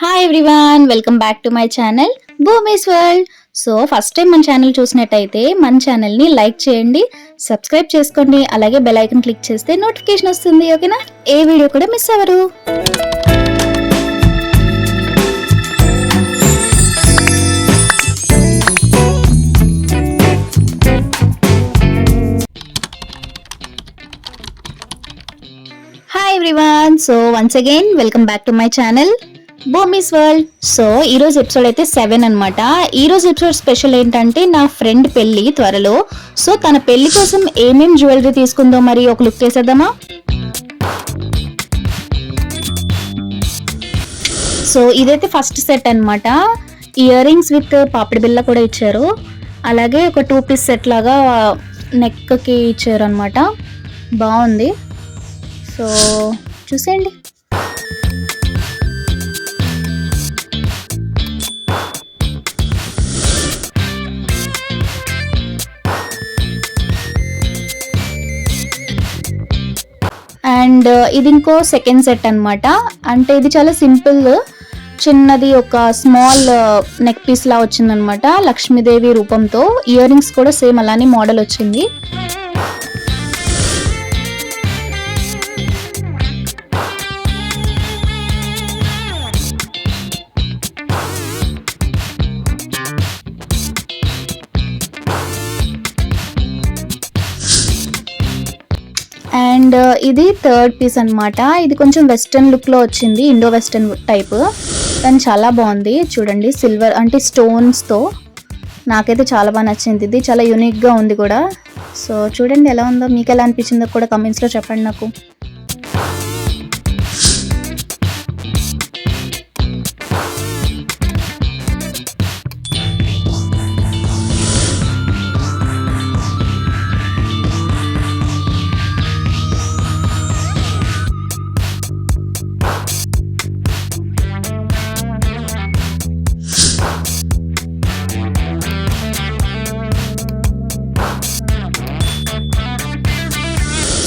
Hi everyone, welcome back to my channel Bhumi's world. So first time మన channel చూసినట్టయితే మన ఛానల్ని లైక్ చేయండి, సబ్స్క్రైబ్ చేసుకోండి, అలాగే బెల్ ఐకన్ క్లిక్ చేస్తే నోటిఫికేషన్ వస్తుంది. ఓకేనా? ఏ వీడియో కూడా మిస్ అవ్వరు. Hi everyone, so once again welcome back to my channel Bhumi's world. So ఈరోజు ఎపిసోడ్ అయితే 7 అనమాట. ఈరోజు ఎపిసోడ్ స్పెషల్ ఏంటంటే నా ఫ్రెండ్ పెళ్ళి త్వరలో. సో తన పెళ్లి కోసం ఏమేం జ్యువెలరీ తీసుకుందో మరి ఒక లుక్ చేసేద్దామా? సో ఇదైతే ఫస్ట్ సెట్ అనమాట. ఇయర్ రింగ్స్ విత్ పాపిడి బిల్ల కూడా ఇచ్చారు, అలాగే ఒక 2 పీస్ సెట్ లాగా నెక్కి ఇచ్చారు అనమాట. బాగుంది. సో చూసేయండి. అండ్ ఇది ఇంకో సెకండ్ సెట్ అనమాట. అంటే ఇది చాలా సింపుల్, చిన్నది ఒక స్మాల్ నెక్ పీస్ లా వచ్చిందనమాట, లక్ష్మీదేవి రూపంతో. ఇయర్ రింగ్స్ కూడా సేమ్ అలానే మోడల్ వచ్చింది. అండ్ ఇది థర్డ్ పీస్ అనమాట. ఇది కొంచెం వెస్ట్రన్ లుక్ లో వచ్చింది, ఇండో వెస్ట్రన్ టైప్, కానీ చాలా బాగుంది. చూడండి, సిల్వర్ అంటే స్టోన్స్ తో. నాకైతే చాలా బాగా నచ్చింది. ఇది చాలా యూనిక్ గా ఉంది కూడా. సో చూడండి ఎలా ఉందో, మీకు ఎలా అనిపించిందో కూడా కమెంట్స్ లో చెప్పండి నాకు.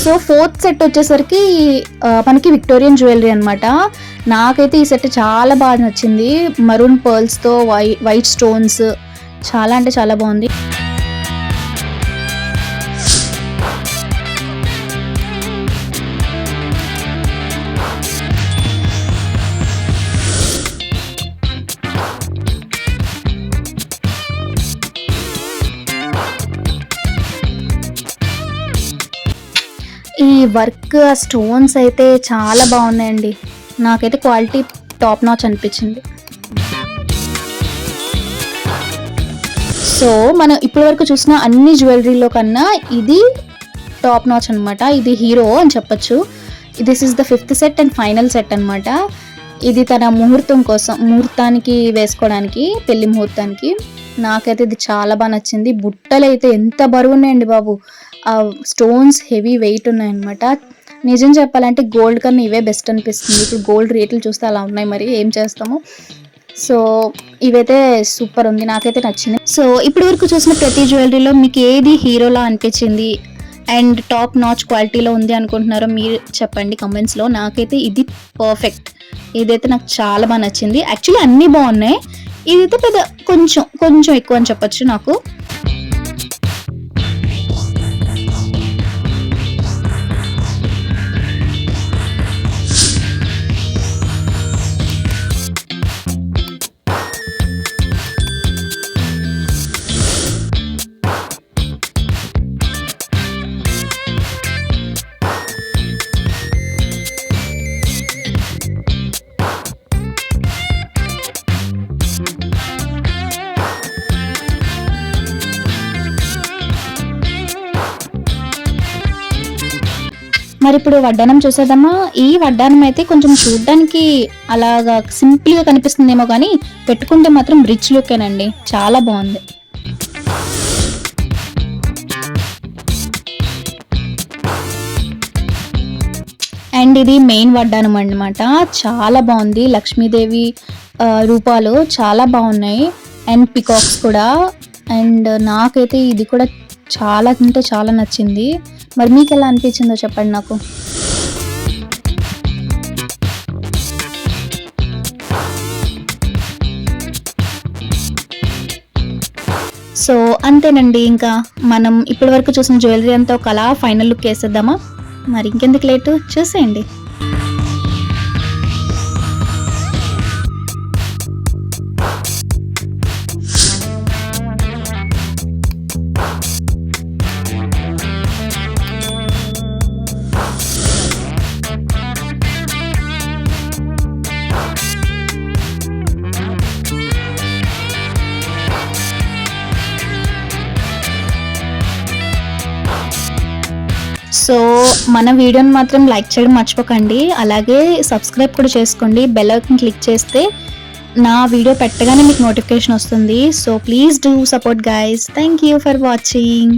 సో ఫోర్త్ సెట్ వచ్చేసరికి మనకి విక్టోరియన్ జ్యువెలరీ అనమాట. నాకైతే ఈ సెట్ చాలా బాగా నచ్చింది. మరూన్ పర్ల్స్తో వైట్ స్టోన్స్, చాలా అంటే చాలా బాగుంది. ఈ వర్క్ స్టోన్స్ అయితే చాలా బాగున్నాయండి. నాకైతే క్వాలిటీ టాప్ నాచ్ అనిపించింది. సో మనం ఇప్పటి వరకు చూసిన అన్ని జ్యువెలరీలో కన్నా ఇది టాప్ నాచ్ అనమాట. ఇది హీరో అని చెప్పచ్చు. This is the 5th set and final set అనమాట. ఇది తన ముహూర్తానికి వేసుకోవడానికి, పెళ్లి ముహూర్తానికి. నాకైతే ఇది చాలా బాగా నచ్చింది. బుట్టలు అయితే ఎంత బరువు ఉన్నాయండి బాబు. ఆ స్టోన్స్ హెవీ వెయిట్ ఉన్నాయన్నమాట. నిజం చెప్పాలంటే గోల్డ్ కన్నా ఇవే బెస్ట్ అనిపిస్తుంది. ఇప్పుడు గోల్డ్ రేట్లు చూస్తే అలా ఉన్నాయి, మరి ఏం చేస్తాము. సో ఇవైతే సూపర్ ఉంది, నాకైతే నచ్చింది. సో ఇప్పటి వరకు చూసిన ప్రతి జ్యువెలరీలో మీకు ఏది హీరోలా అనిపించింది అండ్ టాప్ నాచ్ క్వాలిటీలో ఉంది అనుకుంటున్నారో మీరు చెప్పండి కమెంట్స్లో. నాకైతే ఇది పర్ఫెక్ట్. ఇదైతే నాకు చాలా బాగా నచ్చింది. యాక్చువల్లీ అన్నీ బాగున్నాయి, ఇదైతే పెద్ద కొంచెం ఎక్కువ అని చెప్పచ్చు నాకు. మరి ఇప్పుడు వడ్డానం చూసేద్దామా. ఈ వడ్డానం అయితే కొంచెం చూడడానికి అలాగా సింపుల్గా కనిపిస్తుందేమో, కానీ పెట్టుకుంటే మాత్రం రిచ్ లుక్కేనండి, చాలా బాగుంది. అండ్ ఇది మెయిన్ వడ్డానం అన్నమాట. చాలా బాగుంది. లక్ష్మీదేవి రూపాలు చాలా బాగున్నాయి, అండ్ పికాక్స్ కూడా. అండ్ నాకైతే ఇది కూడా చాలా అంటే చాలా నచ్చింది. మరి మీకు ఎలా అనిపించిందో చెప్పండి నాకు. సో అంతేనండి, ఇంకా మనం ఇప్పటి వరకు చూసిన జ్యువెలరీ అంతా ఒక అలా ఫైనల్ లుక్ వేసేద్దామా? మరి ఇంకెందుకు లేటు, చూసేయండి. సో మన వీడియోని మాత్రం లైక్ చేయడం మర్చిపోకండి, అలాగే సబ్స్క్రైబ్ కూడా చేసుకోండి. బెల్ ఐకాన్ క్లిక్ చేస్తే నా వీడియో పెట్టగానే మీకు నోటిఫికేషన్ వస్తుంది. So please do support guys. Thank you for watching.